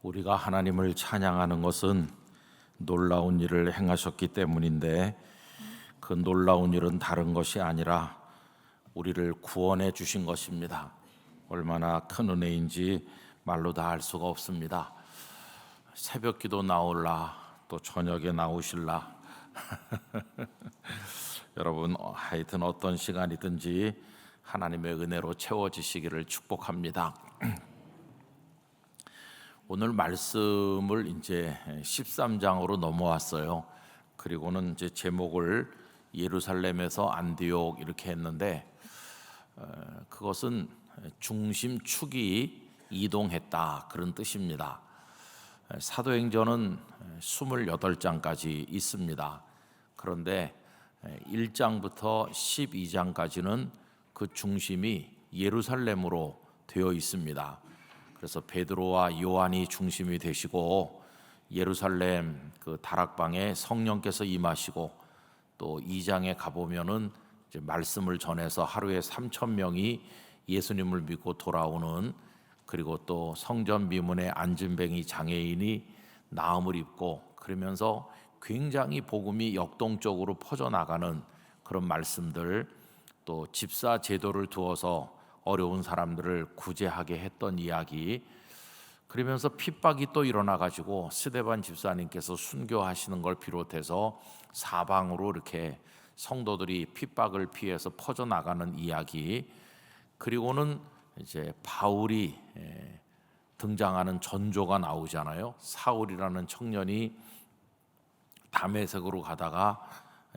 우리가 하나님을 찬양하는 것은 놀라운 일을 행하셨기 때문인데, 그 놀라운 일은 다른 것이 아니라 우리를 구원해 주신 것입니다. 얼마나 큰 은혜인지 말로 다 알 수가 없습니다. 새벽기도 나올라, 또 저녁에 나오실라. 여러분, 하여튼 어떤 시간이든지 하나님의 은혜로 채워지시기를 축복합니다. 오늘 말씀을 이제 13장으로 넘어왔어요. 그리고는 이제 제목을 예루살렘에서 안디옥 이렇게 했는데, 그것은 중심축이 이동했다 그런 뜻입니다. 사도행전은 28장까지 있습니다. 그런데 1장부터 12장까지는 그 중심이 예루살렘으로 되어 있습니다. 그래서 베드로와 요한이 중심이 되시고, 예루살렘 그 다락방에 성령께서 임하시고, 또 2장에 가보면은 이제 말씀을 전해서 하루에 3,000명이 예수님을 믿고 돌아오는, 그리고 또 성전 미문에 안진뱅이 장애인이 나음을 입고, 그러면서 굉장히 복음이 역동적으로 퍼져나가는 그런 말씀들, 또 집사 제도를 두어서 어려운 사람들을 구제하게 했던 이야기, 그러면서 핍박이 또 일어나가지고 스데반 집사님께서 순교하시는 걸 비롯해서 사방으로 이렇게 성도들이 핍박을 피해서 퍼져나가는 이야기, 그리고는 이제 바울이 등장하는 전조가 나오잖아요. 사울이라는 청년이 다메섹으로 가다가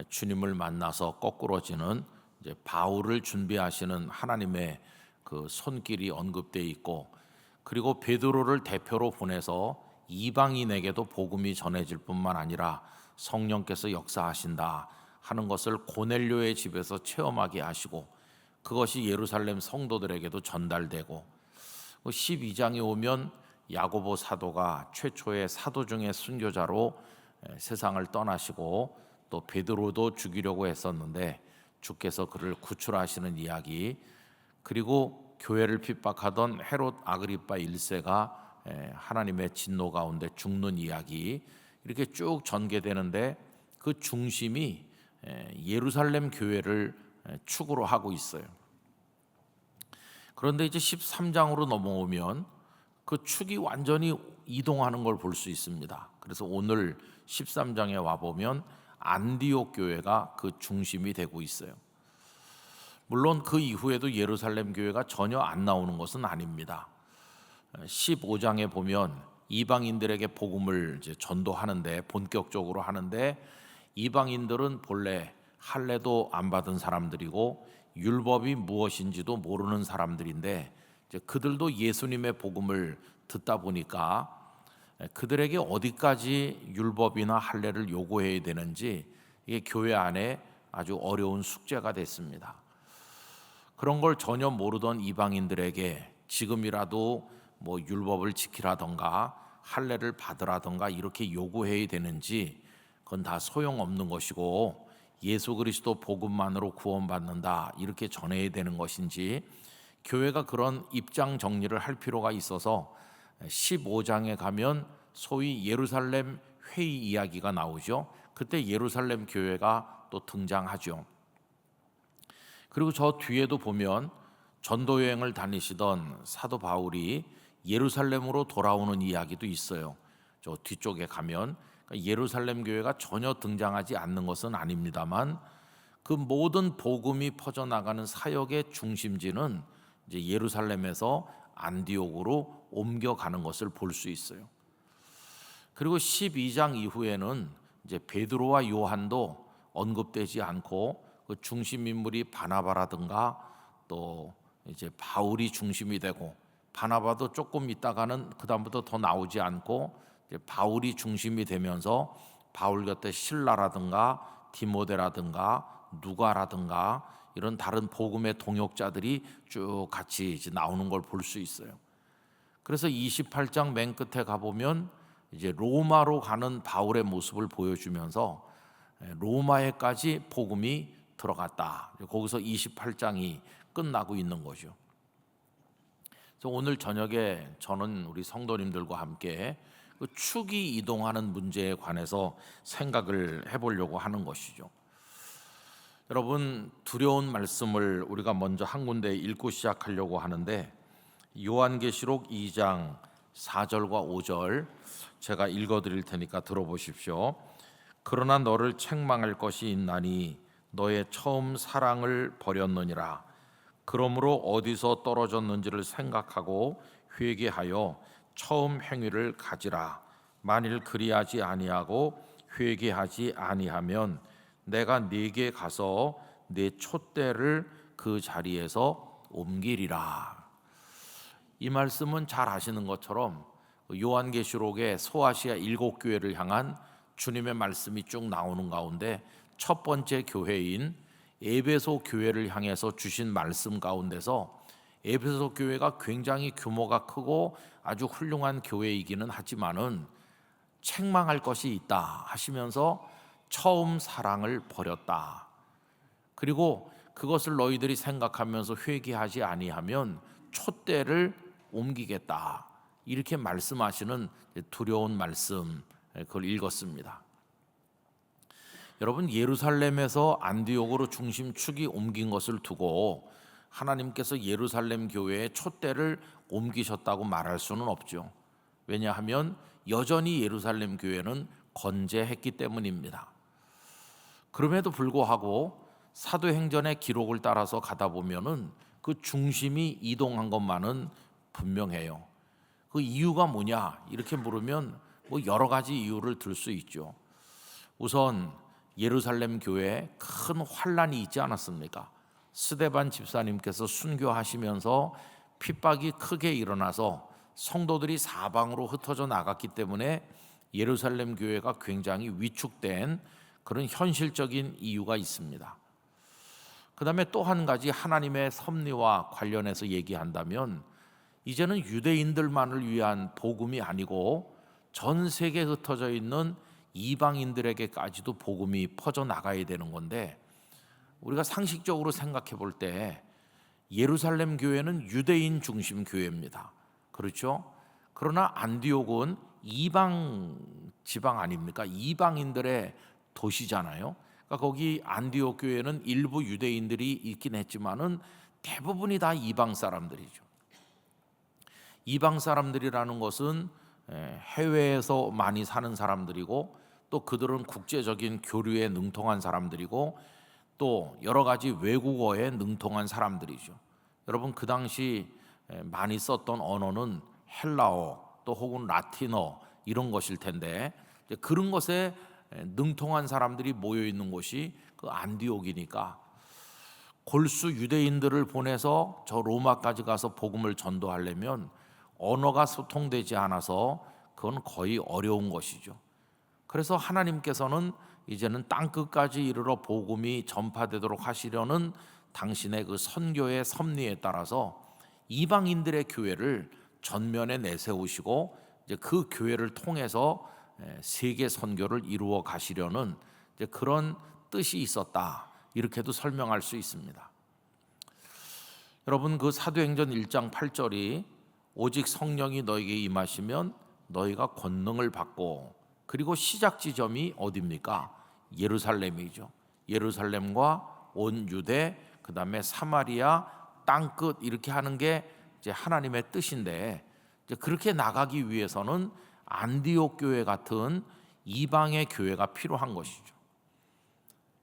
주님을 만나서 거꾸러지는 이제 바울을 준비하시는 하나님의 그 손길이 언급되어 있고, 그리고 베드로를 대표로 보내서 이방인에게도 복음이 전해질 뿐만 아니라 성령께서 역사하신다 하는 것을 고넬료의 집에서 체험하게 하시고, 그것이 예루살렘 성도들에게도 전달되고, 12장에 오면 야고보 사도가 최초의 사도 중의 순교자로 세상을 떠나시고, 또 베드로도 죽이려고 했었는데 주께서 그를 구출하시는 이야기, 그리고 교회를 핍박하던 헤롯 아그리파 1세가 하나님의 진노 가운데 죽는 이야기, 이렇게 쭉 전개되는데 그 중심이 예루살렘 교회를 축으로 하고 있어요. 그런데 이제 13장으로 넘어오면 그 축이 완전히 이동하는 걸 볼 수 있습니다. 그래서 오늘 13장에 와보면 안디옥 교회가 그 중심이 되고 있어요. 물론 그 이후에도 예루살렘 교회가 전혀 안 나오는 것은 아닙니다. 15장에 보면 이방인들에게 복음을 이제 전도하는데, 본격적으로 하는데, 이방인들은 본래 할례도 안 받은 사람들이고 율법이 무엇인지도 모르는 사람들인데, 이제 그들도 예수님의 복음을 듣다 보니까 그들에게 어디까지 율법이나 할례를 요구해야 되는지 이게 교회 안에 아주 어려운 숙제가 됐습니다. 그런 걸 전혀 모르던 이방인들에게 지금이라도 뭐 율법을 지키라던가 할례를 받으라던가 이렇게 요구해야 되는지, 그건 다 소용없는 것이고 예수 그리스도 복음만으로 구원받는다 이렇게 전해야 되는 것인지, 교회가 그런 입장 정리를 할 필요가 있어서 15장에 가면 소위 예루살렘 회의 이야기가 나오죠. 그때 예루살렘 교회가 또 등장하죠. 그리고 저 뒤에도 보면 전도 여행을 다니시던 사도 바울이 예루살렘으로 돌아오는 이야기도 있어요. 저 뒤쪽에 가면 예루살렘 교회가 전혀 등장하지 않는 것은 아닙니다만, 그 모든 복음이 퍼져나가는 사역의 중심지는 이제 예루살렘에서 안디옥으로 옮겨가는 것을 볼 수 있어요. 그리고 12장 이후에는 이제 베드로와 요한도 언급되지 않고 그 중심 인물이 바나바라든가 또 이제 바울이 중심이 되고, 바나바도 조금 있다가는 그 다음부터 더 나오지 않고 이제 바울이 중심이 되면서 바울 곁에 실라라든가 디모데라든가 누가라든가 이런 다른 복음의 동역자들이 쭉 같이 이제 나오는 걸 볼 수 있어요. 그래서 28장 맨 끝에 가보면 이제 로마로 가는 바울의 모습을 보여주면서 로마에까지 복음이 들어갔다. 거기서 28장이 끝나고 있는 거죠. 그래서 오늘 저녁에 저는 우리 성도님들과 함께 그 축이 이동하는 문제에 관해서 생각을 해보려고 하는 것이죠. 여러분, 두려운 말씀을 우리가 먼저 한 군데 읽고 시작하려고 하는데, 요한계시록 2장 4절과 5절 제가 읽어드릴 테니까 들어보십시오. 그러나 너를 책망할 것이 있나니 너의 처음 사랑을 버렸느니라. 그러므로 어디서 떨어졌는지를 생각하고 회개하여 처음 행위를 가지라. 만일 그리하지 아니하고 회개하지 아니하면 내가 네게 가서 네 촛대를 그 자리에서 옮기리라. 이 말씀은 잘 아시는 것처럼 요한계시록의 소아시아 7교회를 향한 주님의 말씀이 쭉 나오는 가운데 첫 번째 교회인 에베소 교회를 향해서 주신 말씀 가운데서 에베소 교회가 굉장히 규모가 크고 아주 훌륭한 교회이기는 하지만은 책망할 것이 있다 하시면서 처음 사랑을 버렸다. 그리고 그것을 너희들이 생각하면서 회개하지 아니하면 촛대를 옮기겠다. 이렇게 말씀하시는 두려운 말씀, 그걸 읽었습니다. 여러분, 예루살렘에서 안디옥으로 중심축이 옮긴 것을 두고 하나님께서 예루살렘 교회의 촛대를 옮기셨다고 말할 수는 없죠. 왜냐하면 여전히 예루살렘 교회는 건재했기 때문입니다. 그럼에도 불구하고 사도행전의 기록을 따라서 가다 보면은 그 중심이 이동한 것만은 분명해요. 그 이유가 뭐냐 이렇게 물으면 뭐 여러 가지 이유를 들 수 있죠. 우선 예루살렘 교회에 큰 환란이 있지 않았습니까? 스데반 집사님께서 순교하시면서 핍박이 크게 일어나서 성도들이 사방으로 흩어져 나갔기 때문에 예루살렘 교회가 굉장히 위축된 그런 현실적인 이유가 있습니다. 그 다음에 또 한 가지 하나님의 섭리와 관련해서 얘기한다면 이제는 유대인들만을 위한 복음이 아니고 전 세계에 흩어져 있는 이방인들에게까지도 복음이 퍼져 나가야 되는 건데, 우리가 상식적으로 생각해 볼 때 예루살렘 교회는 유대인 중심 교회입니다. 그렇죠? 그러나 안디옥은 이방 지방 아닙니까? 이방인들의 도시잖아요. 그러니까 거기 안디옥 교회는 일부 유대인들이 있긴 했지만은 대부분이 다 이방 사람들이죠. 이방 사람들이라는 것은 해외에서 많이 사는 사람들이고, 또 그들은 국제적인 교류에 능통한 사람들이고, 또 여러 가지 외국어에 능통한 사람들이죠. 여러분, 그 당시 많이 썼던 언어는 헬라어 또 혹은 라틴어 이런 것일 텐데, 그런 것에 능통한 사람들이 모여 있는 곳이 그 안디옥이니까 골수 유대인들을 보내서 저 로마까지 가서 복음을 전도하려면 언어가 소통되지 않아서 그건 거의 어려운 것이죠. 그래서 하나님께서는 이제는 땅끝까지 이르러 복음이 전파되도록 하시려는 당신의 그 선교의 섭리에 따라서 이방인들의 교회를 전면에 내세우시고 이제 그 교회를 통해서 세계 선교를 이루어 가시려는 이제 그런 뜻이 있었다, 이렇게도 설명할 수 있습니다. 여러분, 그 사도행전 1장 8절이 오직 성령이 너에게 임하시면 너희가 권능을 받고, 그리고 시작 지점이 어디입니까? 예루살렘이죠. 예루살렘과 온 유대, 그 다음에 사마리아 땅끝, 이렇게 하는 게 이제 하나님의 뜻인데, 이제 그렇게 나가기 위해서는 안디옥 교회 같은 이방의 교회가 필요한 것이죠.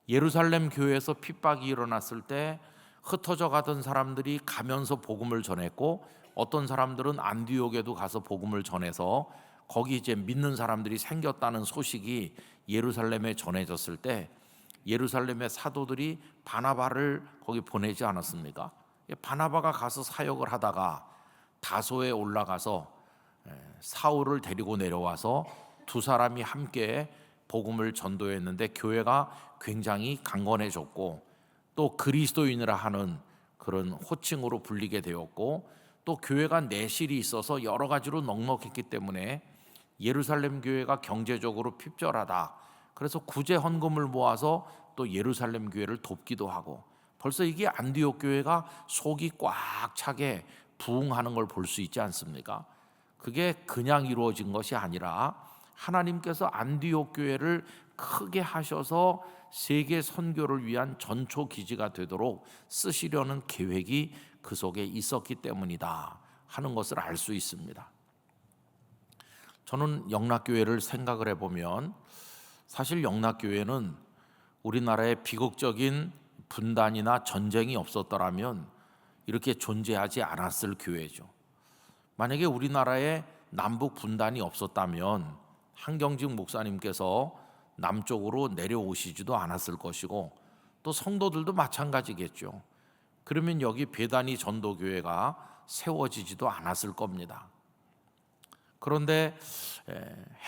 예루살렘 교회에서 핍박이 일어났을 때 흩어져 가던 사람들이 가면서 복음을 전했고, 어떤 사람들은 안디옥에도 가서 복음을 전해서 거기 이제 믿는 사람들이 생겼다는 소식이 예루살렘에 전해졌을 때 예루살렘의 사도들이 바나바를 거기 보내지 않았습니까? 바나바가 가서 사역을 하다가 다소에 올라가서 사울을 데리고 내려와서 두 사람이 함께 복음을 전도했는데 교회가 굉장히 강건해졌고, 또 그리스도인이라 하는 그런 호칭으로 불리게 되었고, 또 교회가 내실이 있어서 여러 가지로 넉넉했기 때문에 예루살렘 교회가 경제적으로 핍절하다, 그래서 구제 헌금을 모아서 또 예루살렘 교회를 돕기도 하고, 벌써 이게 안디옥 교회가 속이 꽉 차게 부흥하는 걸 볼 수 있지 않습니까? 그게 그냥 이루어진 것이 아니라 하나님께서 안디옥 교회를 크게 하셔서 세계 선교를 위한 전초 기지가 되도록 쓰시려는 계획이 그 속에 있었기 때문이다 하는 것을 알 수 있습니다. 저는 영락교회를 생각을 해보면 사실 영락교회는 우리나라의 비극적인 분단이나 전쟁이 없었더라면 이렇게 존재하지 않았을 교회죠. 만약에 우리나라에 남북 분단이 없었다면 한경직 목사님께서 남쪽으로 내려오시지도 않았을 것이고 또 성도들도 마찬가지겠죠. 그러면 여기 배단위 전도교회가 세워지지도 않았을 겁니다. 그런데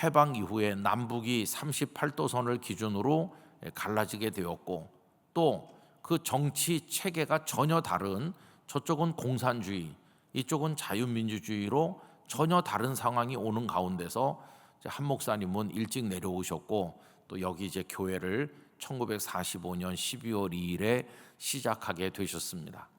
해방 이후에 남북이 38도선을 기준으로 갈라지게 되었고 또 그 정치 체계가 전혀 다른, 저쪽은 공산주의, 이쪽은 자유민주주의로 전혀 다른 상황이 오는 가운데서 한 목사님은 일찍 내려오셨고 또 여기 이제 교회를 1945년 12월 2일에 시작하게 되셨습니다.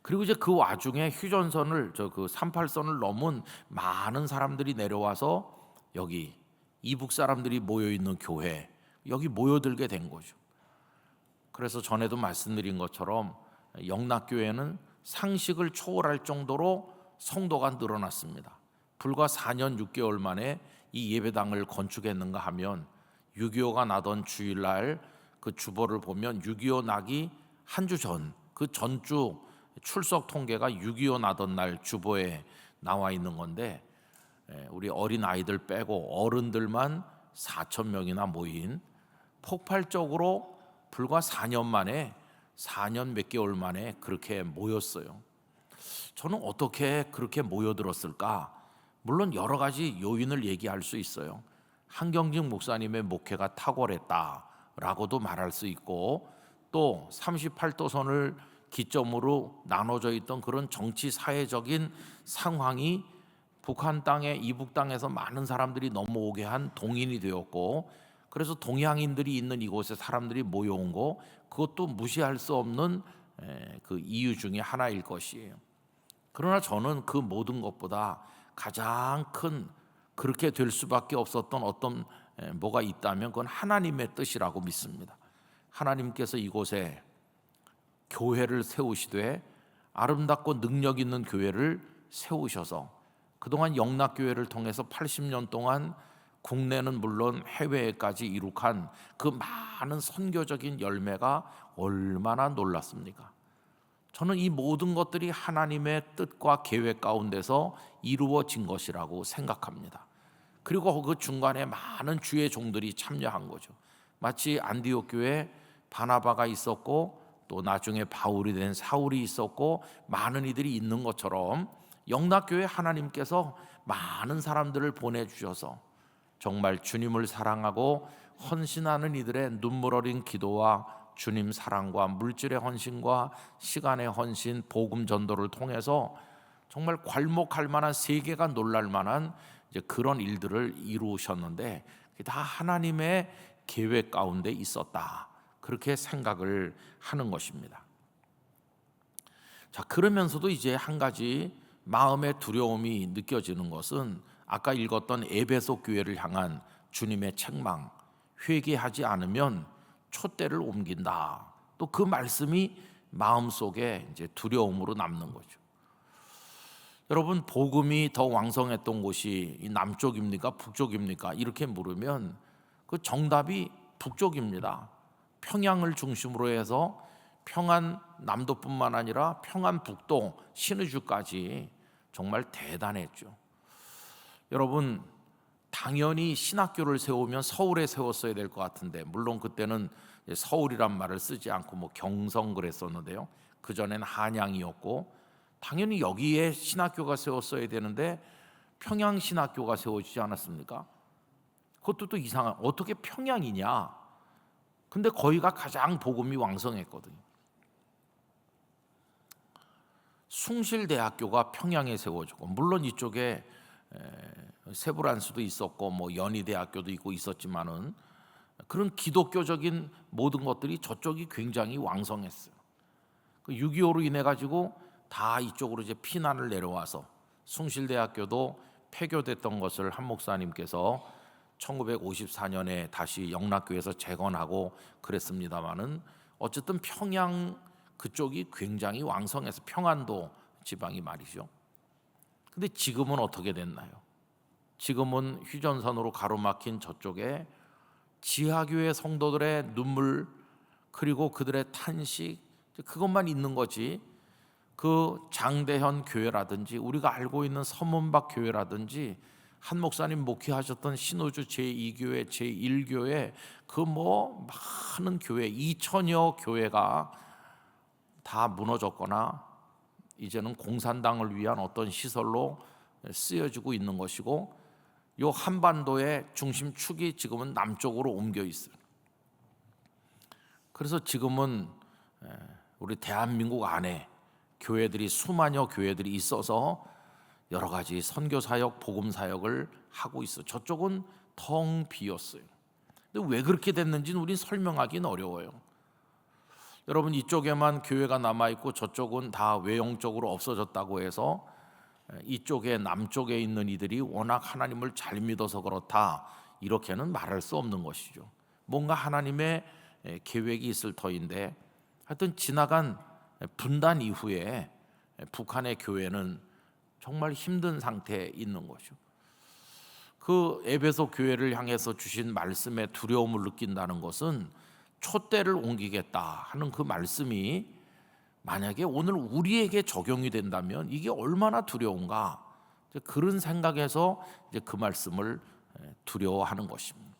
그리고 이제 그 와중에 휴전선을 그 38선을 넘은 많은 사람들이 내려와서 여기 이북 사람들이 모여 있는 교회 여기 모여들게 된 거죠. 그래서 전에도 말씀드린 것처럼 영락교회는 상식을 초월할 정도로 성도가 늘어났습니다. 불과 4년 6개월 만에 이 예배당을 건축했는가 하면 6.25가 나던 주일날 그 주보를 보면 6.25 나기 한 주 전, 그 전주 출석 통계가 6.25 나던 날 주보에 나와 있는 건데 우리 어린 아이들 빼고 어른들만 4,000명이나 모인 폭발적으로 불과 4년 만에 4년 몇 개월 만에 그렇게 모였어요. 저는 어떻게 그렇게 모여들었을까? 물론 여러 가지 요인을 얘기할 수 있어요. 한경직 목사님의 목회가 탁월했다라고도 말할 수 있고 또 38도선을 기점으로 나눠져 있던 그런 정치 사회적인 상황이 북한 땅에 이북 땅에서 많은 사람들이 넘어오게 한 동인이 되었고 그래서 동양인들이 있는 이곳에 사람들이 모여온 거 그것도 무시할 수 없는 그 이유 중에 하나일 것이에요. 그러나 저는 그 모든 것보다 가장 큰 그렇게 될 수밖에 없었던 어떤 뭐가 있다면 그건 하나님의 뜻이라고 믿습니다. 하나님께서 이곳에 교회를 세우시되 아름답고 능력 있는 교회를 세우셔서 그동안 영락교회를 통해서 80년 동안 국내는 물론 해외까지 이룩한 그 많은 선교적인 열매가 얼마나 놀랐습니까? 저는 이 모든 것들이 하나님의 뜻과 계획 가운데서 이루어진 것이라고 생각합니다. 그리고 그 중간에 많은 주의 종들이 참여한 거죠. 마치 안디옥 교회에 바나바가 있었고 또 나중에 바울이 된 사울이 있었고 많은 이들이 있는 것처럼 영락교회 하나님께서 많은 사람들을 보내주셔서 정말 주님을 사랑하고 헌신하는 이들의 눈물 어린 기도와 주님 사랑과 물질의 헌신과 시간의 헌신, 복음 전도를 통해서 정말 괄목할 만한, 세계가 놀랄 만한 이제 그런 일들을 이루셨는데 그게 다 하나님의 계획 가운데 있었다. 그렇게 생각을 하는 것입니다. 자, 그러면서도 이제 한 가지 마음의 두려움이 느껴지는 것은 아까 읽었던 에베소 교회를 향한 주님의 책망, 회개하지 않으면 촛대를 옮긴다. 또 그 말씀이 마음속에 이제 두려움으로 남는 거죠. 여러분, 복음이 더 왕성했던 곳이 이 남쪽입니까? 북쪽입니까? 이렇게 물으면 그 정답이 북쪽입니다. 평양을 중심으로 해서 평안 남도뿐만 아니라 평안 북도, 신의주까지 정말 대단했죠. 여러분, 당연히 신학교를 세우면 서울에 세웠어야 될 것 같은데 물론 그때는 서울이란 말을 쓰지 않고 뭐 경성 그랬었는데요. 그전엔 한양이었고 당연히 여기에 신학교가 세웠어야 되는데 평양 신학교가 세워지지 않았습니까? 그것도 또 이상한, 어떻게 평양이냐? 근데 거기가 가장 복음이 왕성했거든요. 숭실대학교가 평양에 세워지고 물론 이쪽에 세브란스도 있었고 뭐 연희대학교도 있고 있었지만은 그런 기독교적인 모든 것들이 저쪽이 굉장히 왕성했어요. 6.25로 인해 가지고 다 이쪽으로 이제 피난을 내려와서 숭실대학교도 폐교됐던 것을 한 목사님께서 1954년에 다시 영락교에서 재건하고 그랬습니다마는 어쨌든 평양 그쪽이 굉장히 왕성해서 평안도 지방이 말이죠. 근데 지금은 어떻게 됐나요? 지금은 휴전선으로 가로막힌 저쪽에 지하교회 성도들의 눈물 그리고 그들의 탄식 그것만 있는 거지. 그 장대현 교회라든지 우리가 알고 있는 서문박 교회라든지 한 목사님 목회하셨던 신호주 제2교회, 제1교회 그 뭐 많은 교회 2천여 교회가 다 무너졌거나 이제는 공산당을 위한 어떤 시설로 쓰여지고 있는 것이고 요 한반도의 중심축이 지금은 남쪽으로 옮겨 있어요. 그래서 지금은 우리 대한민국 안에 교회들이 수만여 교회들이 있어서 여러 가지 선교 사역, 복음 사역을 하고 있어요. 저쪽은 텅 비었어요. 근데 왜 그렇게 됐는지는 우린 설명하기는 어려워요. 여러분 이쪽에만 교회가 남아 있고 저쪽은 다 외형적으로 없어졌다고 해서 이쪽에 남쪽에 있는 이들이 워낙 하나님을 잘 믿어서 그렇다 이렇게는 말할 수 없는 것이죠. 뭔가 하나님의 계획이 있을 터인데 하여튼 지나간 분단 이후에 북한의 교회는 정말 힘든 상태에 있는 거죠. 그 에베소 교회를 향해서 주신 말씀에 두려움을 느낀다는 것은 촛대를 옮기겠다 하는 그 말씀이 만약에 오늘 우리에게 적용이 된다면 이게 얼마나 두려운가 그런 생각에서 이제 그 말씀을 두려워하는 것입니다.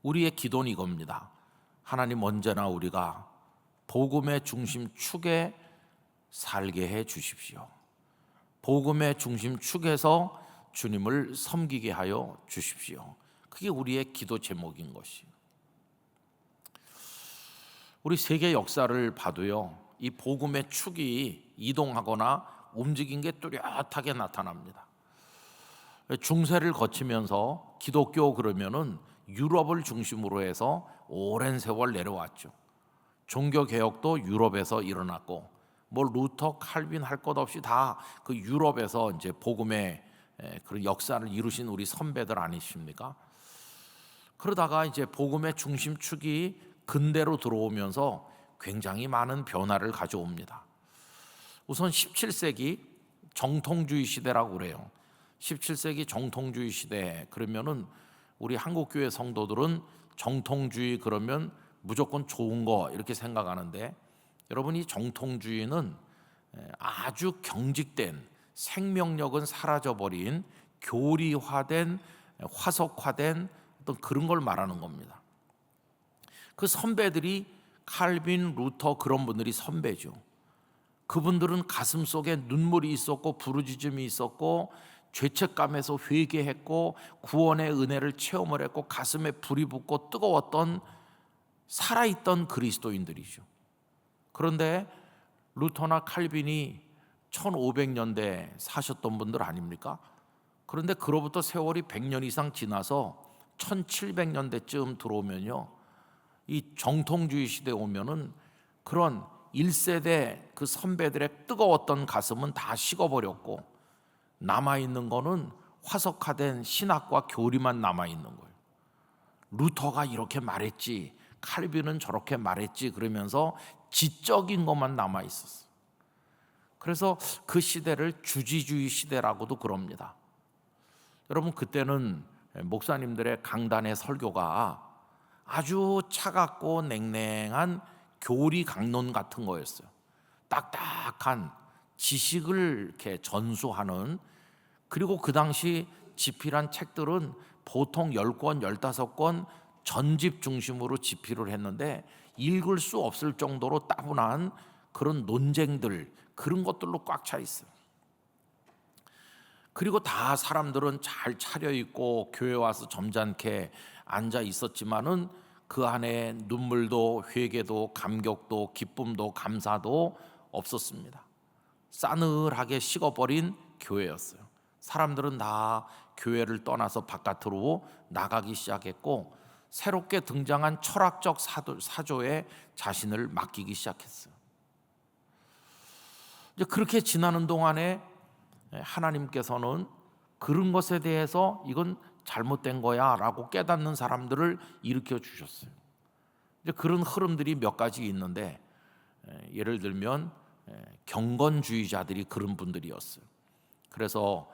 우리의 기도는 이겁니다. 하나님 언제나 우리가 복음의 중심축에 살게 해 주십시오. 복음의 중심축에서 주님을 섬기게 하여 주십시오. 그게 우리의 기도 제목인 것이에요. 우리 세계 역사를 봐도요, 이 복음의 축이 이동하거나 움직인 게 뚜렷하게 나타납니다. 중세를 거치면서 기독교 그러면은 유럽을 중심으로 해서 오랜 세월 내려왔죠. 종교 개혁도 유럽에서 일어났고, 뭐 루터, 칼빈 할 것 없이 다 그 유럽에서 이제 복음의 그런 역사를 이루신 우리 선배들 아니십니까? 그러다가 이제 복음의 중심축이 근대로 들어오면서 굉장히 많은 변화를 가져옵니다. 우선 17세기 정통주의 시대라고 그래요. 17세기 정통주의 시대 그러면은 우리 한국교회 성도들은 정통주의 그러면 무조건 좋은 거 이렇게 생각하는데 여러분 이 정통주의는 아주 경직된 생명력은 사라져버린 교리화된 화석화된 어떤 그런 걸 말하는 겁니다. 그 선배들이 칼빈, 루터 그런 분들이 선배죠. 그분들은 가슴 속에 눈물이 있었고 부르짖음이 있었고 죄책감에서 회개했고 구원의 은혜를 체험을 했고 가슴에 불이 붙고 뜨거웠던 살아있던 그리스도인들이죠. 그런데 루터나 칼빈이 1500년대 사셨던 분들 아닙니까? 그런데 그로부터 세월이 100년 이상 지나서 1700년대쯤 들어오면요, 이 정통주의 시대에 오면은 그런 1세대 그 선배들의 뜨거웠던 가슴은 다 식어버렸고 남아있는 거는 화석화된 신학과 교리만 남아있는 거예요. 루터가 이렇게 말했지, 칼빈은 저렇게 말했지 그러면서 지적인 것만 남아있었어요. 그래서 그 시대를 주지주의 시대라고도 그럽니다. 여러분 그때는 목사님들의 강단의 설교가 아주 차갑고 냉랭한 교리 강론 같은 거였어요. 딱딱한 지식을 이렇게 전수하는, 그리고 그 당시 집필한 책들은 보통 10권, 15권 전집 중심으로 집필을 했는데 읽을 수 없을 정도로 따분한 그런 논쟁들 그런 것들로 꽉 차 있어요. 그리고 다 사람들은 잘 차려입고 교회 와서 점잖게 앉아 있었지만은 그 안에 눈물도 회개도 감격도 기쁨도 감사도 없었습니다. 싸늘하게 식어버린 교회였어요. 사람들은 다 교회를 떠나서 바깥으로 나가기 시작했고 새롭게 등장한 철학적 사조에 자신을 맡기기 시작했어요. 이제 그렇게 지나는 동안에 하나님께서는 그런 것에 대해서 이건 잘못된 거야라고 깨닫는 사람들을 일으켜 주셨어요. 이제 그런 흐름들이 몇 가지 있는데, 예를 들면 경건주의자들이 그런 분들이었어요. 그래서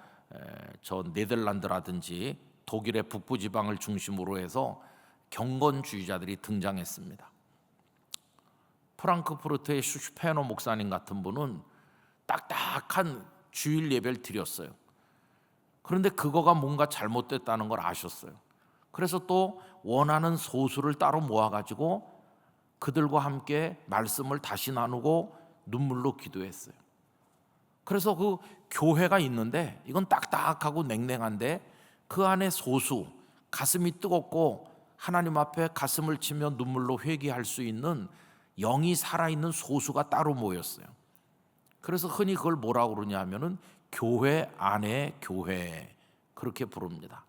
저 네덜란드라든지 독일의 북부 지방을 중심으로 해서 경건주의자들이 등장했습니다. 프랑크푸르트의 슈페너 목사님 같은 분은 딱딱한 주일 예배를 드렸어요. 그런데 그거가 뭔가 잘못됐다는 걸 아셨어요. 그래서 또 원하는 소수를 따로 모아가지고 그들과 함께 말씀을 다시 나누고 눈물로 기도했어요. 그래서 그 교회가 있는데 이건 딱딱하고 냉랭한데 그 안에 소수, 가슴이 뜨겁고 하나님 앞에 가슴을 치며 눈물로 회개할 수 있는 영이 살아있는 소수가 따로 모였어요. 그래서 흔히 그걸 뭐라고 그러냐 하면은 교회 안에 교회, 그렇게 부릅니다.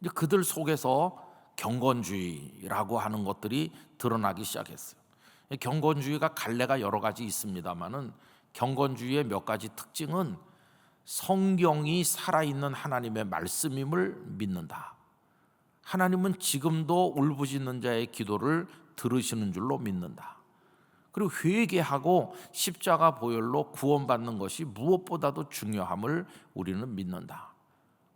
이제 그들 속에서 경건주의라고 하는 것들이 드러나기 시작했어요. 경건주의가 갈래가 여러 가지 있습니다만은 경건주의의 몇 가지 특징은 성경이 살아있는 하나님의 말씀임을 믿는다. 하나님은 지금도 울부짖는 자의 기도를 들으시는 줄로 믿는다. 그리고 회개하고 십자가 보혈로 구원받는 것이 무엇보다도 중요함을 우리는 믿는다.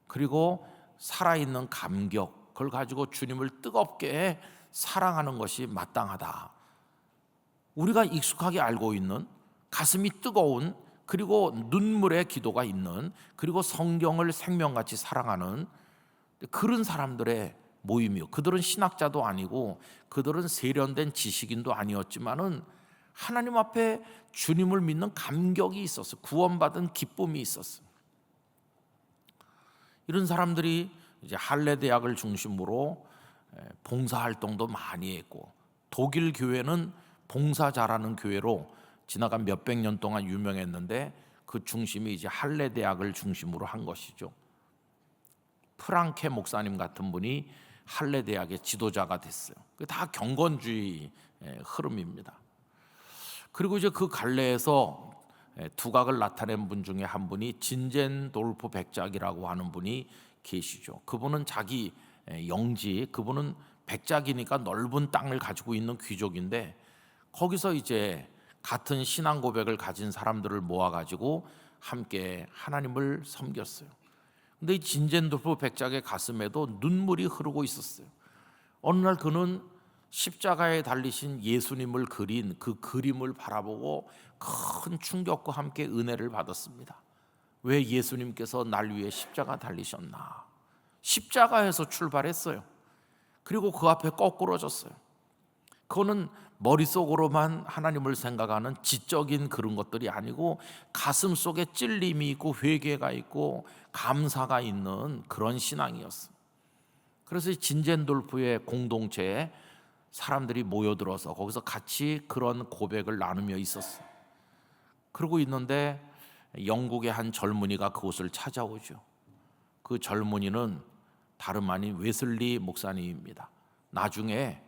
그리고 살아있는 감격, 그걸 가지고 주님을 뜨겁게 사랑하는 것이 마땅하다. 우리가 익숙하게 알고 있는 가슴이 뜨거운, 그리고 눈물의 기도가 있는, 그리고 성경을 생명같이 사랑하는 그런 사람들의 모임이요. 그들은 신학자도 아니고 그들은 세련된 지식인도 아니었지만은 하나님 앞에 주님을 믿는 감격이 있었어요. 구원받은 기쁨이 있었어요. 이런 사람들이 이제 할레 대학을 중심으로 봉사활동도 많이 했고, 독일 교회는 봉사 잘하는 교회로 지나간 몇백 년 동안 유명했는데 그 중심이 이제 할레 대학을 중심으로 한 것이죠. 프랑케 목사님 같은 분이 할레 대학의 지도자가 됐어요. 다 경건주의 흐름입니다. 그리고 이제 그 갈래에서 두각을 나타낸 분 중에 한 분이 진젠돌프 백작이라고 하는 분이 계시죠. 그분은 자기 영지, 그분은 백작이니까 넓은 땅을 가지고 있는 귀족인데 거기서 이제 같은 신앙 고백을 가진 사람들을 모아가지고 함께 하나님을 섬겼어요. 근데 이 진젠돌프 백작의 가슴에도 눈물이 흐르고 있었어요. 어느 날 그는 십자가에 달리신 예수님을 그린 그 그림을 바라보고 큰 충격과 함께 은혜를 받았습니다. 왜 예수님께서 날 위해 십자가 달리셨나? 십자가에서 출발했어요. 그리고 그 앞에 거꾸러졌어요. 그거는 머릿속으로만 하나님을 생각하는 지적인 그런 것들이 아니고 가슴 속에 찔림이 있고 회개가 있고 감사가 있는 그런 신앙이었어요. 그래서 진젠돌프의 공동체에 사람들이 모여들어서 거기서 같이 그런 고백을 나누며 있었어요. 그러고 있는데 영국의 한 젊은이가 그곳을 찾아오죠. 그 젊은이는 다름 아닌 웨슬리 목사님입니다. 나중에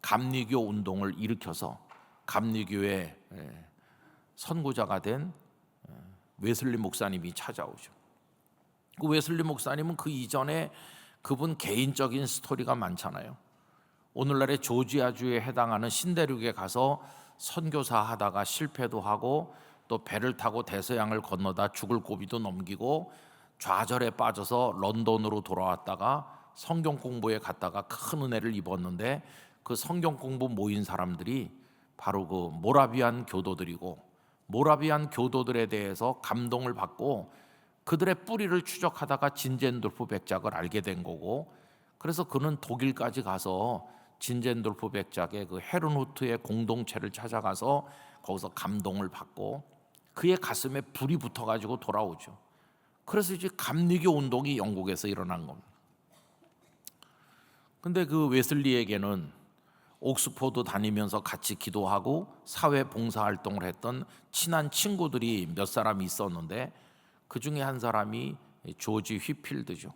감리교 운동을 일으켜서 감리교의 선구자가 된 웨슬리 목사님이 찾아오죠. 그 웨슬리 목사님은 그 이전에 그분 개인적인 스토리가 많잖아요. 오늘날의 조지아주에 해당하는 신대륙에 가서 선교사 하다가 실패도 하고 또 배를 타고 대서양을 건너다 죽을 고비도 넘기고 좌절에 빠져서 런던으로 돌아왔다가 성경 공부에 갔다가 큰 은혜를 입었는데 그 성경 공부 모인 사람들이 바로 그 모라비안 교도들이고 모라비안 교도들에 대해서 감동을 받고 그들의 뿌리를 추적하다가 진젠돌프 백작을 알게 된 거고, 그래서 그는 독일까지 가서 진젠돌프 백작의 그 헤르누트의 공동체를 찾아가서 거기서 감동을 받고 그의 가슴에 불이 붙어가지고 돌아오죠. 그래서 이제 감리교 운동이 영국에서 일어난 겁니다. 근데 그 웨슬리에게는 옥스포드 다니면서 같이 기도하고 사회 봉사 활동을 했던 친한 친구들이 몇 사람이 있었는데 그 중에 한 사람이 조지 휘필드죠.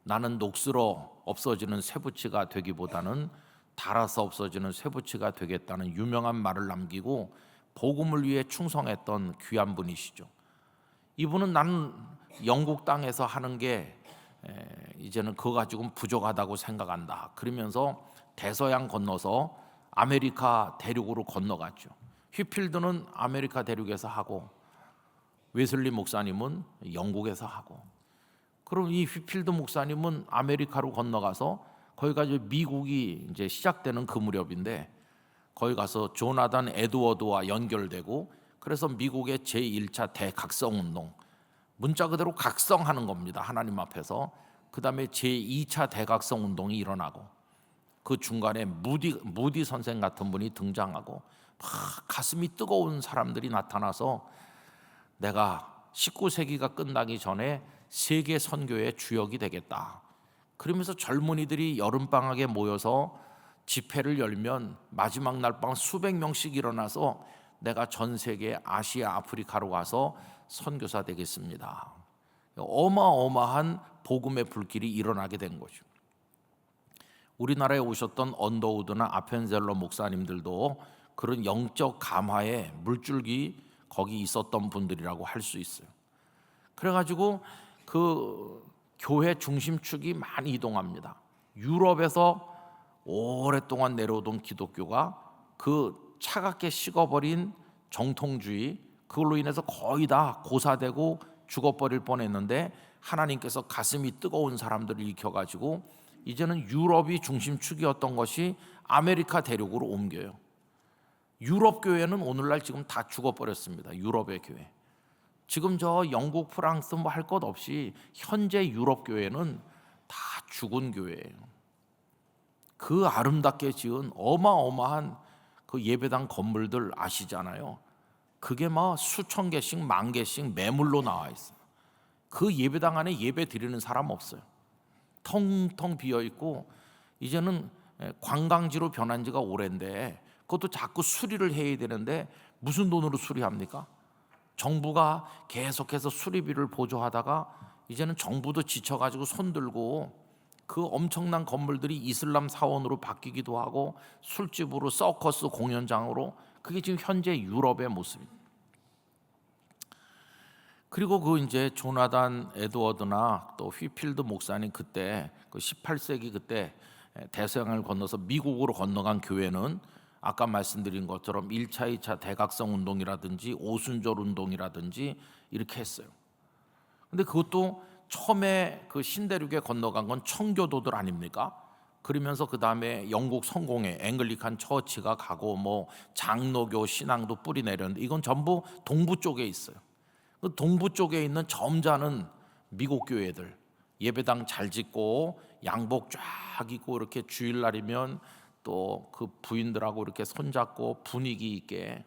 나는 녹슬어 없어지는 쇠붙이가 되기보다는 닳아서 없어지는 쇠붙이가 되겠다는 유명한 말을 남기고 복음을 위해 충성했던 귀한 분이시죠. 이분은 나는 영국 땅에서 하는 게 이제는 그거 가지고는 부족하다고 생각한다. 그러면서 대서양 건너서 아메리카 대륙으로 건너갔죠. 휘필드는 아메리카 대륙에서 하고 웨슬리 목사님은 영국에서 하고, 그럼 이 휘필드 목사님은 아메리카로 건너가서 거기가 이제 미국이 이제 시작되는 그 무렵인데 거기 가서 조나단 에드워드와 연결되고, 그래서 미국의 제1차 대각성 운동, 문자 그대로 각성하는 겁니다, 하나님 앞에서. 그 다음에 제2차 대각성 운동이 일어나고, 그 중간에 무디 선생 같은 분이 등장하고 막 가슴이 뜨거운 사람들이 나타나서 내가 19세기가 끝나기 전에 세계 선교의 주역이 되겠다. 그러면서 젊은이들이 여름방학에 모여서 집회를 열면 마지막 날 밤 수백 명씩 일어나서 내가 전 세계 아시아, 아프리카로 가서 선교사 되겠습니다. 어마어마한 복음의 불길이 일어나게 된 거죠. 우리나라에 오셨던 언더우드나 아펜젤러 목사님들도 그런 영적 감화의 물줄기 거기 있었던 분들이라고 할 수 있어요. 그래가지고 그 교회 중심축이 많이 이동합니다. 유럽에서 오랫동안 내려오던 기독교가 그 차갑게 식어버린 정통주의, 그걸로 인해서 거의 다 고사되고 죽어버릴 뻔했는데 하나님께서 가슴이 뜨거운 사람들을 일으켜가지고 이제는 유럽이 중심축이었던 것이 아메리카 대륙으로 옮겨요. 유럽 교회는 오늘날 지금 다 죽어버렸습니다. 유럽의 교회. 지금 저 영국, 프랑스 뭐 할 것 없이 현재 유럽 교회는 다 죽은 교회예요. 그 아름답게 지은 어마어마한 그 예배당 건물들 아시잖아요. 그게 막 수천 개씩, 만 개씩 매물로 나와 있어요. 그 예배당 안에 예배 드리는 사람 없어요. 텅텅 비어 있고 이제는 관광지로 변한 지가 오랜데 그것도 자꾸 수리를 해야 되는데 무슨 돈으로 수리합니까? 정부가 계속해서 수리비를 보조하다가 이제는 정부도 지쳐가지고 손들고 그 엄청난 건물들이 이슬람 사원으로 바뀌기도 하고 술집으로, 서커스 공연장으로, 그게 지금 현재 유럽의 모습입니다. 그리고 그 이제 조나단 에드워드나 또 휘필드 목사님 그때 그 18세기 그때 대서양을 건너서 미국으로 건너간 교회는 아까 말씀드린 것처럼 1차, 2차 대각성 운동이라든지 오순절 운동이라든지 이렇게 했어요. 근데 그것도 처음에 그 신대륙에 건너간 건 청교도들 아닙니까? 그러면서 그 다음에 영국 성공회 앵글리칸 처치가 가고 뭐 장로교 신앙도 뿌리 내렸는데 이건 전부 동부 쪽에 있어요. 그 동부 쪽에 있는 점잖은 미국 교회들, 예배당 잘 짓고 양복 쫙 입고 이렇게 주일날이면 또 그 부인들하고 이렇게 손잡고 분위기 있게,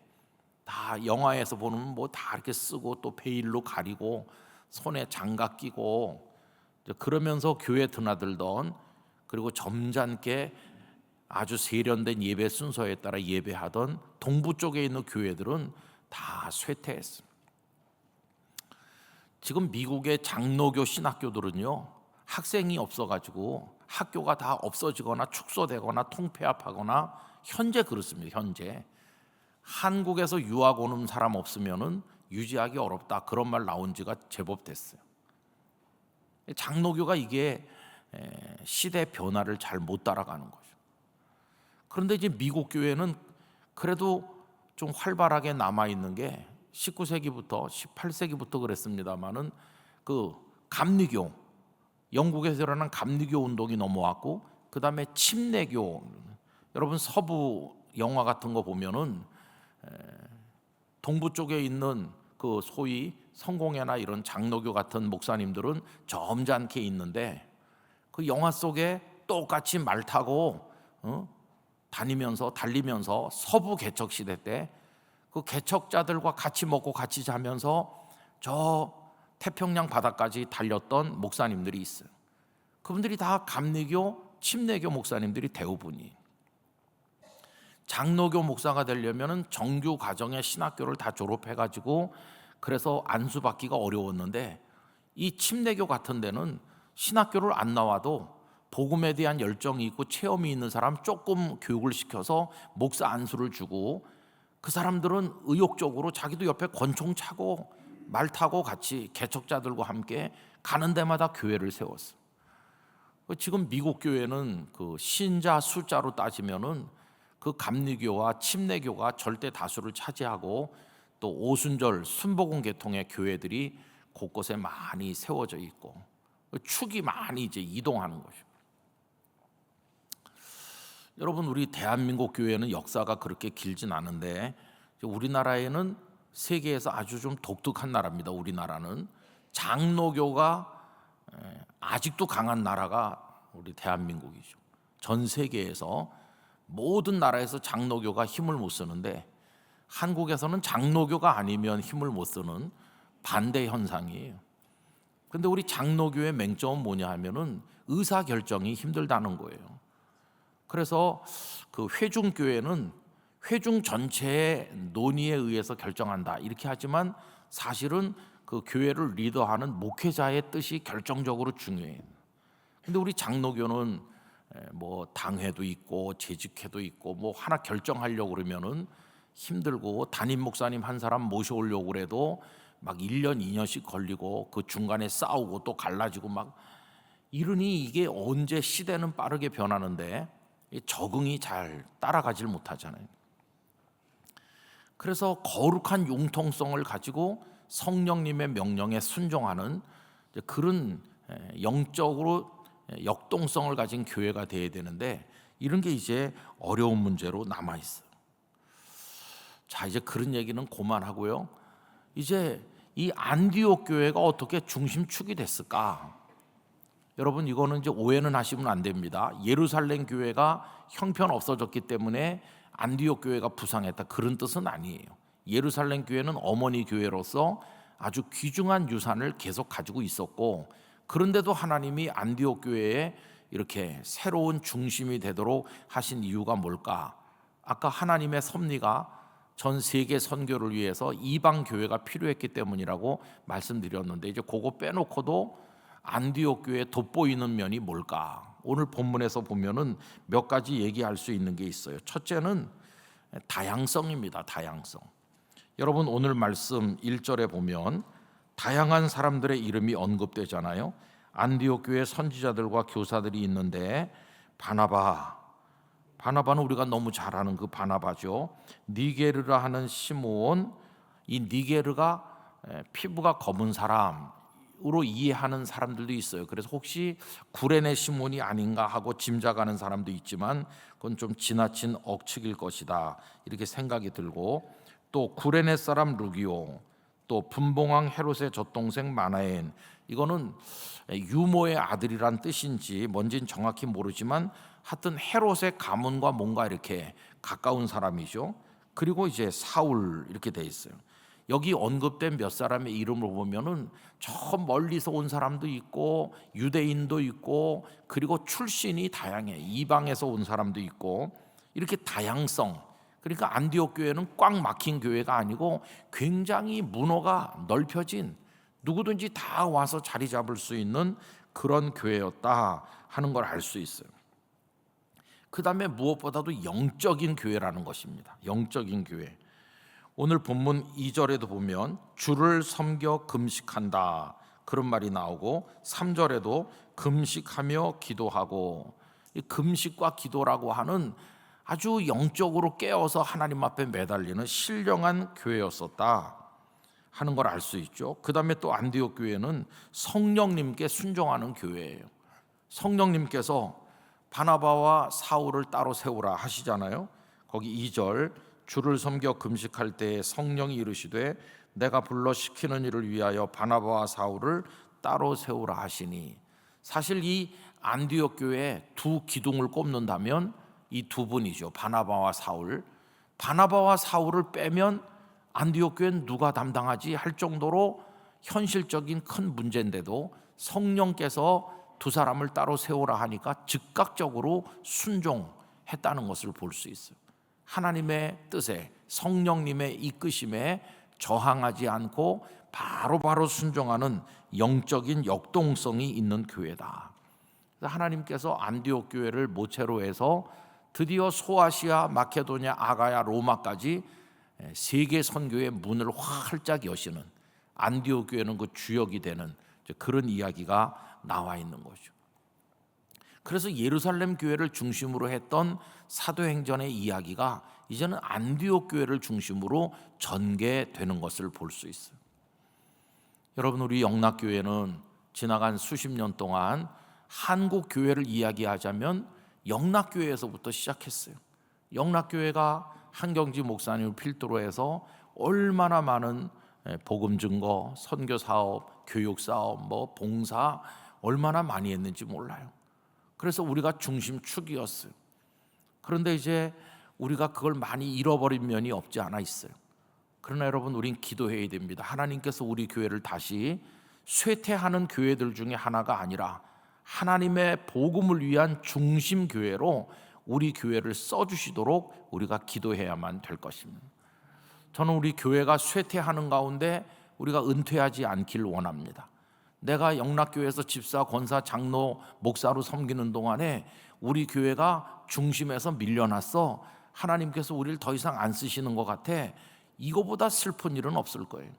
다 영화에서 보는 뭐 다 이렇게 쓰고 또 베일로 가리고 손에 장갑 끼고 그러면서 교회 드나들던, 그리고 점잖게 아주 세련된 예배 순서에 따라 예배하던 동부 쪽에 있는 교회들은 다 쇠퇴했습니다. 지금 미국의 장로교 신학교들은요, 학생이 없어가지고 학교가 다 없어지거나 축소되거나 통폐합하거나 현재 그렇습니다. 현재 한국에서 유학 오는 사람 없으면은 유지하기 어렵다, 그런 말 나온 지가 제법 됐어요. 장로교가 이게 시대 변화를 잘 못 따라가는 거죠. 그런데 이제 미국 교회는 그래도 좀 활발하게 남아 있는 게 19세기부터 18세기부터 그랬습니다만은 그 감리교, 영국에서 일어난 감리교 운동이 넘어왔고, 그 다음에 침례교. 여러분 서부 영화 같은 거 보면은 동부 쪽에 있는 그 소위 성공회나 이런 장로교 같은 목사님들은 점잖게 있는데 그 영화 속에 똑같이 말 타고 달리면서 서부 개척 시대 때 그 개척자들과 같이 먹고 같이 자면서 저 태평양 바다까지 달렸던 목사님들이 있어요. 그분들이 다 감리교, 침례교 목사님들이 대부분이. 장로교 목사가 되려면 정규 과정의 신학교를 다 졸업해가지고 그래서 안수받기가 어려웠는데, 이 침례교 같은 데는 신학교를 안 나와도 복음에 대한 열정이 있고 체험이 있는 사람 조금 교육을 시켜서 목사 안수를 주고 그 사람들은 의욕적으로 자기도 옆에 권총 차고 말 타고 같이 개척자들과 함께 가는 데마다 교회를 세웠어. 지금 미국 교회는 그 신자 숫자로 따지면은 그 감리교와 침례교가 절대 다수를 차지하고 또 오순절 순복음 계통의 교회들이 곳곳에 많이 세워져 있고 축이 많이 이제 이동하는 거죠. 여러분, 우리 대한민국 교회는 역사가 그렇게 길진 않은데 우리나라에는 세계에서 아주 좀 독특한 나라입니다. 우리나라는 장로교가 아직도 강한 나라가 우리 대한민국이죠. 전 세계에서 모든 나라에서 장로교가 힘을 못 쓰는데 한국에서는 장로교가 아니면 힘을 못 쓰는 반대 현상이에요. 근데 우리 장로교의 맹점은 뭐냐 하면은 의사 결정이 힘들다는 거예요. 그래서 그 회중교회는 회중 전체의 논의에 의해서 결정한다 이렇게 하지만 사실은 그 교회를 리더하는 목회자의 뜻이 결정적으로 중요해요. 근데 우리 장로교는 뭐 당회도 있고 재직회도 있고 뭐 하나 결정하려고 그러면은 힘들고 담임 목사님 한 사람 모셔오려고 그래도 막 1년 2년씩 걸리고 그 중간에 싸우고 또 갈라지고 막 이러니 이게 언제 시대는 빠르게 변하는데 적응이 잘 따라가질 못하잖아요. 그래서 거룩한 융통성을 가지고 성령님의 명령에 순종하는 그런 영적으로 역동성을 가진 교회가 되어야 되는데 이런 게 이제 어려운 문제로 남아 있어요. 자, 이제 그런 얘기는 그만하고요. 이제 이 안디옥 교회가 어떻게 중심축이 됐을까? 여러분, 이거는 이제 오해는 하시면 안 됩니다. 예루살렘 교회가 형편 없어졌기 때문에 안디옥 교회가 부상했다 그런 뜻은 아니에요. 예루살렘 교회는 어머니 교회로서 아주 귀중한 유산을 계속 가지고 있었고 그런데도 하나님이 안디옥 교회에 이렇게 새로운 중심이 되도록 하신 이유가 뭘까? 아까 하나님의 섭리가 전 세계 선교를 위해서 이방 교회가 필요했기 때문이라고 말씀드렸는데 이제 그거 빼놓고도 안디옥 교회에 돋보이는 면이 뭘까? 오늘 본문에서 보면은 몇 가지 얘기할 수 있는 게 있어요. 첫째는 다양성입니다. 다양성. 여러분, 오늘 말씀 1절에 보면 다양한 사람들의 이름이 언급되잖아요. 안디옥 교회 선지자들과 교사들이 있는데 바나바는 우리가 너무 잘 아는 그 바나바죠. 니게르라 하는 시므온, 이 니게르가 피부가 검은 사람으로 이해하는 사람들도 있어요. 그래서 혹시 구레네 시몬이 아닌가 하고 짐작하는 사람도 있지만 그건 좀 지나친 억측일 것이다 이렇게 생각이 들고, 또 구레네 사람 루기오, 또 분봉왕 헤롯의 젖동생 마나엔, 이거는 유모의 아들이란 뜻인지 뭔지는 정확히 모르지만 하여튼 헤롯의 가문과 뭔가 이렇게 가까운 사람이죠. 그리고 이제 사울 이렇게 돼 있어요. 여기 언급된 몇 사람의 이름을 보면은 저 멀리서 온 사람도 있고 유대인도 있고 그리고 출신이 다양해. 이방에서 온 사람도 있고 이렇게 다양성. 그러니까 안디옥 교회는 꽉 막힌 교회가 아니고 굉장히 문호가 넓혀진 누구든지 다 와서 자리 잡을 수 있는 그런 교회였다 하는 걸 알 수 있어요. 그 다음에 무엇보다도 영적인 교회라는 것입니다. 영적인 교회. 오늘 본문 2절에도 보면 주를 섬겨 금식한다 그런 말이 나오고 3절에도 금식하며 기도하고, 이 금식과 기도라고 하는 아주 영적으로 깨어서 하나님 앞에 매달리는 신령한 교회였었다 하는 걸 알 수 있죠. 그 다음에 또 안디옥 교회는 성령님께 순종하는 교회예요. 성령님께서 바나바와 사울을 따로 세우라 하시잖아요. 거기 2절 주를 섬겨 금식할 때 성령이 이르시되 내가 불러 시키는 일을 위하여 바나바와 사울을 따로 세우라 하시니, 사실 이 안디옥 교회에 두 기둥을 꼽는다면 이 두 분이죠. 바나바와 사울. 바나바와 사울을 빼면 안디옥 교회는 누가 담당하지 할 정도로 현실적인 큰 문제인데도 성령께서 두 사람을 따로 세우라 하니까 즉각적으로 순종했다는 것을 볼 수 있어요. 하나님의 뜻에 성령님의 이끄심에 저항하지 않고 바로바로 순종하는 영적인 역동성이 있는 교회다. 하나님께서 안디옥 교회를 모체로 해서 드디어 소아시아, 마케도냐, 아가야, 로마까지 세계 선교의 문을 활짝 여시는, 안디옥 교회는 그 주역이 되는 그런 이야기가 나와 있는 거죠. 그래서 예루살렘 교회를 중심으로 했던 사도행전의 이야기가 이제는 안디옥 교회를 중심으로 전개되는 것을 볼 수 있어요. 여러분, 우리 영락교회는 지나간 수십 년 동안 한국 교회를 이야기하자면 영락교회에서부터 시작했어요. 영락교회가 한경지 목사님을 필두로 해서 얼마나 많은 복음 증거, 선교 사업, 교육 사업, 봉사 얼마나 많이 했는지 몰라요. 그래서 우리가 중심축이었어요. 그런데 이제 우리가 그걸 많이 잃어버린 면이 없지 않아 있어요. 그러나 여러분, 우린 기도해야 됩니다. 하나님께서 우리 교회를 다시 쇠퇴하는 교회들 중에 하나가 아니라 하나님의 복음을 위한 중심 교회로 우리 교회를 써주시도록 우리가 기도해야만 될 것입니다. 저는 우리 교회가 쇠퇴하는 가운데 우리가 은퇴하지 않길 원합니다. 내가 영락교회에서 집사, 권사, 장로, 목사로 섬기는 동안에 우리 교회가 중심에서 밀려났어. 하나님께서 우리를 더 이상 안 쓰시는 것 같아. 이거보다 슬픈 일은 없을 거예요.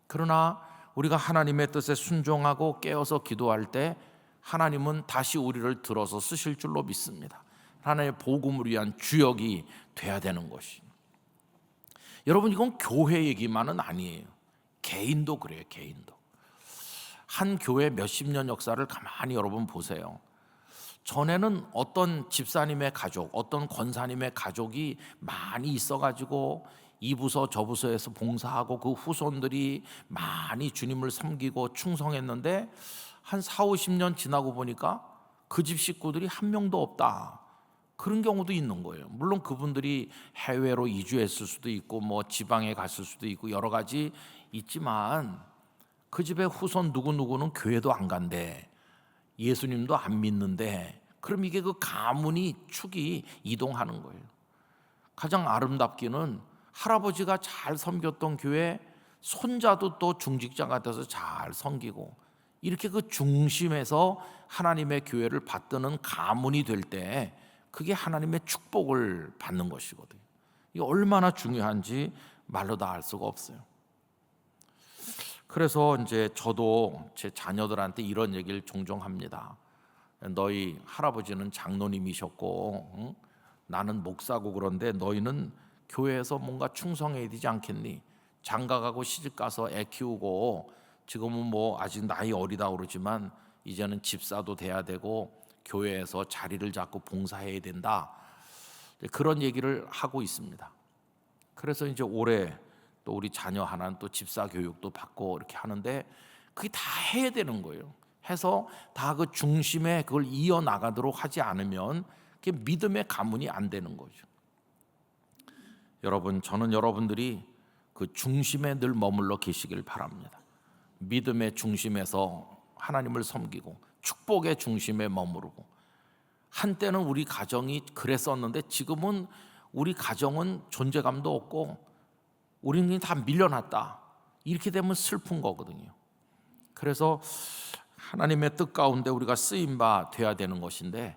그러나 우리가 하나님의 뜻에 순종하고 깨어서 기도할 때 하나님은 다시 우리를 들어서 쓰실 줄로 믿습니다. 하나님의 복음을 위한 주역이 돼야 되는 것이. 여러분, 이건 교회 얘기만은 아니에요. 개인도 그래요. 개인도. 한 교회 몇십 년 역사를 가만히 여러분 보세요. 전에는 어떤 집사님의 가족, 어떤 권사님의 가족이 많이 있어가지고 이 부서 저 부서에서 봉사하고 그 후손들이 많이 주님을 섬기고 충성했는데 한 4, 50년 지나고 보니까 그 집 식구들이 한 명도 없다. 그런 경우도 있는 거예요. 물론 그분들이 해외로 이주했을 수도 있고 지방에 갔을 수도 있고 여러 가지 있지만 그 집의 후손 누구누구는 교회도 안 간대. 예수님도 안 믿는데 그럼 이게 그 가문이 축이 이동하는 거예요. 가장 아름답기는 할아버지가 잘 섬겼던 교회 손자도 또 중직자가 돼서 잘 섬기고 이렇게 그 중심에서 하나님의 교회를 받드는 가문이 될 때 그게 하나님의 축복을 받는 것이거든요. 이게 얼마나 중요한지 말로 다 알 수가 없어요. 그래서 이제 저도 제 자녀들한테 이런 얘기를 종종 합니다. 너희 할아버지는 장로님이셨고 나는 목사고 그런데 너희는 교회에서 뭔가 충성해야 되지 않겠니? 장가가고 시집가서 애 키우고 지금은 아직 나이 어리다 그러지만 이제는 집사도 돼야 되고 교회에서 자리를 잡고 봉사해야 된다. 그런 얘기를 하고 있습니다. 그래서 이제 올해 또 우리 자녀 하나는 또 집사 교육도 받고 이렇게 하는데 그게 다 해야 되는 거예요. 해서 다 그 중심에 그걸 이어나가도록 하지 않으면 그게 믿음의 가문이 안 되는 거죠. 여러분, 저는 여러분들이 그 중심에 늘 머물러 계시길 바랍니다. 믿음의 중심에서 하나님을 섬기고 축복의 중심에 머무르고 한때는 우리 가정이 그랬었는데 지금은 우리 가정은 존재감도 없고 우리는 다 밀려났다. 이렇게 되면 슬픈 거거든요. 그래서 하나님의 뜻 가운데 우리가 쓰임바 돼야 되는 것인데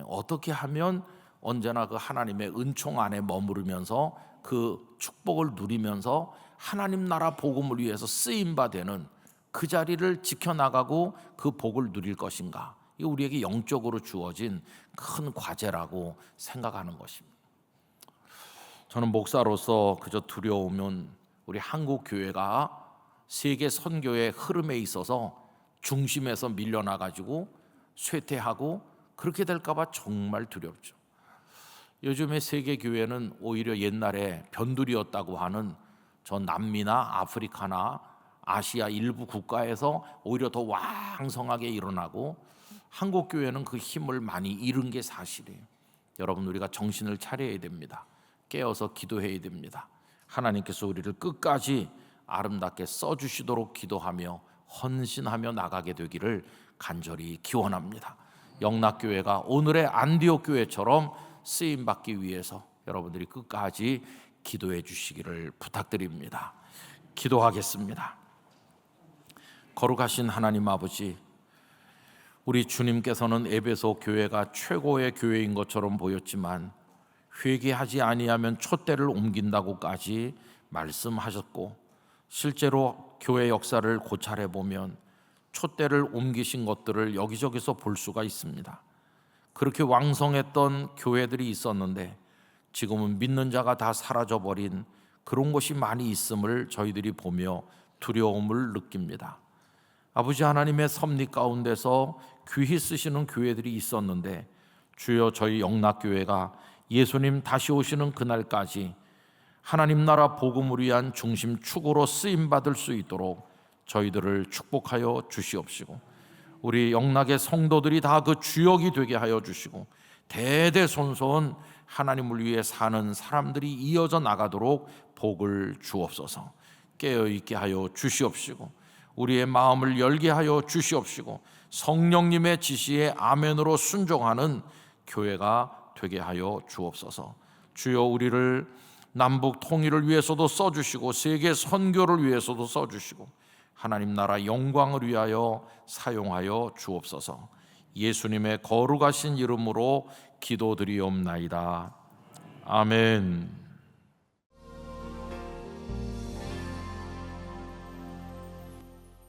어떻게 하면 언제나 그 하나님의 은총 안에 머무르면서 그 축복을 누리면서 하나님 나라 복음을 위해서 쓰임바 되는 그 자리를 지켜나가고 그 복을 누릴 것인가. 이게 우리에게 영적으로 주어진 큰 과제라고 생각하는 것입니다. 저는 목사로서 그저 두려우면 우리 한국 교회가 세계 선교의 흐름에 있어서 중심에서 밀려나가지고 쇠퇴하고 그렇게 될까봐 정말 두렵죠. 요즘의 세계 교회는 오히려 옛날에 변두리였다고 하는 저 남미나 아프리카나 아시아 일부 국가에서 오히려 더 왕성하게 일어나고 한국 교회는 그 힘을 많이 잃은 게 사실이에요. 여러분, 우리가 정신을 차려야 됩니다. 깨어서 기도해야 됩니다. 하나님께서 우리를 끝까지 아름답게 써주시도록 기도하며 헌신하며 나가게 되기를 간절히 기원합니다. 영락교회가 오늘의 안디옥 교회처럼 쓰임받기 위해서 여러분들이 끝까지 기도해 주시기를 부탁드립니다. 기도하겠습니다. 거룩하신 하나님 아버지, 우리 주님께서는 에베소 교회가 최고의 교회인 것처럼 보였지만 회개하지 아니하면 촛대를 옮긴다고까지 말씀하셨고, 실제로 교회 역사를 고찰해 보면 촛대를 옮기신 것들을 여기저기서 볼 수가 있습니다. 그렇게 왕성했던 교회들이 있었는데 지금은 믿는 자가 다 사라져버린 그런 곳이 많이 있음을 저희들이 보며 두려움을 느낍니다. 아버지 하나님의 섭리 가운데서 귀히 쓰시는 교회들이 있었는데, 주여 저희 영락교회가 예수님 다시 오시는 그날까지 하나님 나라 복음을 위한 중심 축으로 쓰임받을 수 있도록 저희들을 축복하여 주시옵시고, 우리 영락의 성도들이 다 그 주역이 되게 하여 주시고, 대대손손 하나님을 위해 사는 사람들이 이어져 나가도록 복을 주옵소서. 깨어있게 하여 주시옵시고, 우리의 마음을 열게 하여 주시옵시고, 성령님의 지시에 아멘으로 순종하는 교회가 되게 하여 주옵소서. 주여 우리를 남북 통일을 위해서도 써주시고 세계 선교를 위해서도 써주시고 하나님 나라 영광을 위하여 사용하여 주옵소서. 예수님의 거룩하신 이름으로 기도드리옵나이다. 아멘.